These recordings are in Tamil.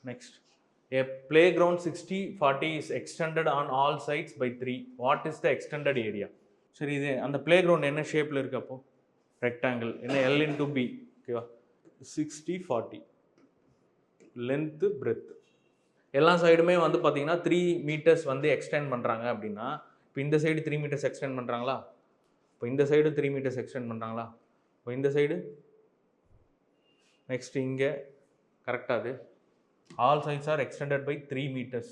Next, a playground 60/40 is extended on all sides by 3. What is the extended area? சரி, இது அந்த playground என்ன ஷேப்பில் இருக்கு? அப்போ ரெக்டாங்கிள் என்ன L into B, ஓகேவா? 60/40 லென்த்து பிரெத் எல்லா சைடுமே வந்து பார்த்தீங்கன்னா 3 மீட்டர்ஸ் வந்து எக்ஸ்டெண்ட் பண்ணுறாங்க அப்படின்னா, இப்போ இந்த சைடு 3 மீட்டர்ஸ் எக்ஸ்டெண்ட் பண்ணுறாங்களா? இப்போ இந்த சைடு 3 மீட்டர்ஸ் எக்ஸ்டெண்ட் பண்ணுறாங்களா? இப்போ இந்த சைடு நெக்ஸ்ட் இங்கே கரெக்டாக அது all sides are extended by 3 meters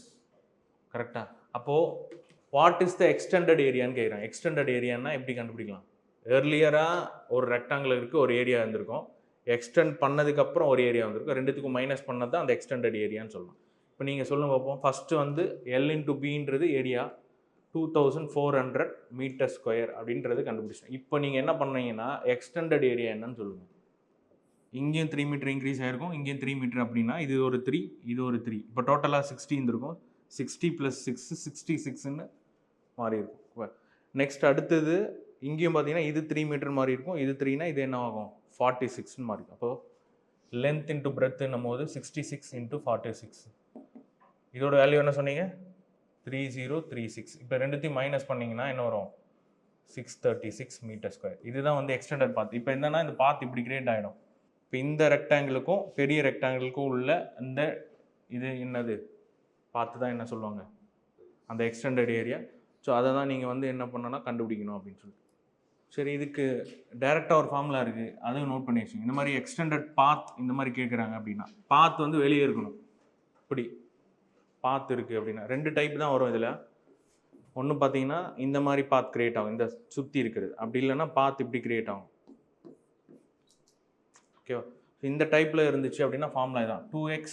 கரெக்டாக. அப்போது வாட் இஸ் த எக்ஸ்டெண்டட் ஏரியான்னு கேட்குறேன். எக்ஸ்டெண்டட் ஏரியான்னா எப்படி கண்டுபிடிக்கலாம்? ஏர்லியராக ஒரு ரெக்டாங்கிள் இருக்குது, ஒரு ஏரியா இருந்திருக்கும். எக்ஸ்டெண்ட் பண்ணதுக்கப்புறம் ஒரு ஏரியா வந்திருக்கும். ரெண்டுத்துக்கும் மைனஸ் பண்ணது தான் அந்த எக்ஸ்டெண்டட் ஏரியான்னு சொல்லலாம். இப்போ நீங்கள் சொல்லுங்க பார்ப்போம். ஃபஸ்ட்டு வந்து எல் இன்ட்டு பின்றது ஏரியா 2400 மீட்டர் ஸ்கொயர் அப்படின்றது கண்டுபிடிச்சேன். இப்போ நீங்கள் என்ன பண்ணீங்கன்னா எக்ஸ்டெண்டட் ஏரியா என்னன்னு சொல்லுங்கள். இங்கேயும் 3 மீட்டர் இன்க்ரீஸ் ஆகிருக்கும், இங்கேயும் 3 மீட்டர் அப்படின்னா இது ஒரு 3, இது ஒரு 3. இப்போ டோட்டலாக 60 இருந்திருக்கும். 60 + 6 66ன்னு மாறி இருக்கும். நெக்ஸ்ட் அடுத்தது இங்கேயும் பார்த்தீங்கன்னா இது 3 மீட்டர் மாறி இருக்கும், இது 3னா இது என்ன ஆகும் 46ன்னு மாறி இருக்கும். அப்போது லென்த் இன்ட்டு பிரெத்துன்னும் போது 66 × 46. இதோட வேல்யூ என்ன சொன்னீங்க? 3036. இப்போ ரெண்டுத்தையும் மைனஸ் பண்ணிங்கன்னா என்ன வரும்? 636 மீட்டர் ஸ்கொயர். இதுதான் வந்து எக்ஸ்டெண்டட் பாத். இப்போ என்னன்னா இந்த பாத் இப்படி கிரியேட் ஆகிடும். இப்போ இந்த ரெக்டாங்கிளுக்கும் பெரிய ரெக்டாங்கிளுக்கும் உள்ள இந்த இது என்னது பார்த்து தான் என்ன சொல்லுவாங்க அந்த எக்ஸ்டெண்டட் ஏரியா. ஸோ அதை தான் நீங்கள் வந்து என்ன பண்ணணும்னா கண்டுபிடிக்கணும் அப்படின்னு சொல்லிட்டு. சரி, இதுக்கு டைரெக்டாக ஒரு ஃபார்முலா இருக்குது, அதுவும் நோட் பண்ணி வச்சுங்க. இந்த மாதிரி எக்ஸ்டெண்டட் பாத் இந்த மாதிரி கேட்குறாங்க அப்படின்னா பாத் வந்து வெளியே இருக்கணும். இப்படி பாத் இருக்குது அப்படின்னா 2 டைப் தான் வரும் இதில். ஒன்று பார்த்தீங்கன்னா இந்த மாதிரி பாத் கிரியேட் ஆகும், இந்த சுற்றி இருக்கிறது. அப்படி இல்லைன்னா பாத் இப்படி கிரியேட் ஆகும். ஓகேவா? இந்த டைப்பில் இருந்துச்சு அப்படின்னா ஃபார்முலா தான் 2x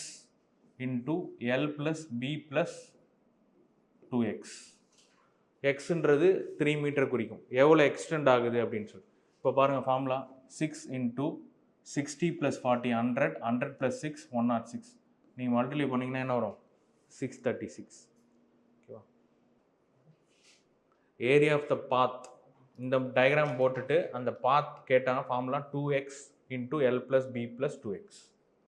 × L + B + 2x. எக்ஸ்ன்றது 3 metre குறிக்கும், எவ்வளோ எக்ஸ்டெண்ட் ஆகுது அப்படின்னு சொல்லி. இப்போ பாருங்கள் ஃபார்முலா 6 × 60 + 40 100, 100 + 6 106. நீங்கள் மல்டிப்ளை பண்ணிங்கன்னா என்ன வரும்? 636. ஓகேவா? ஏரியா ஆஃப் த பாத் இந்த டயக்ராம் போட்டுட்டு அந்த பாத் கேட்டாங்க formula 2x × L + B + 2x.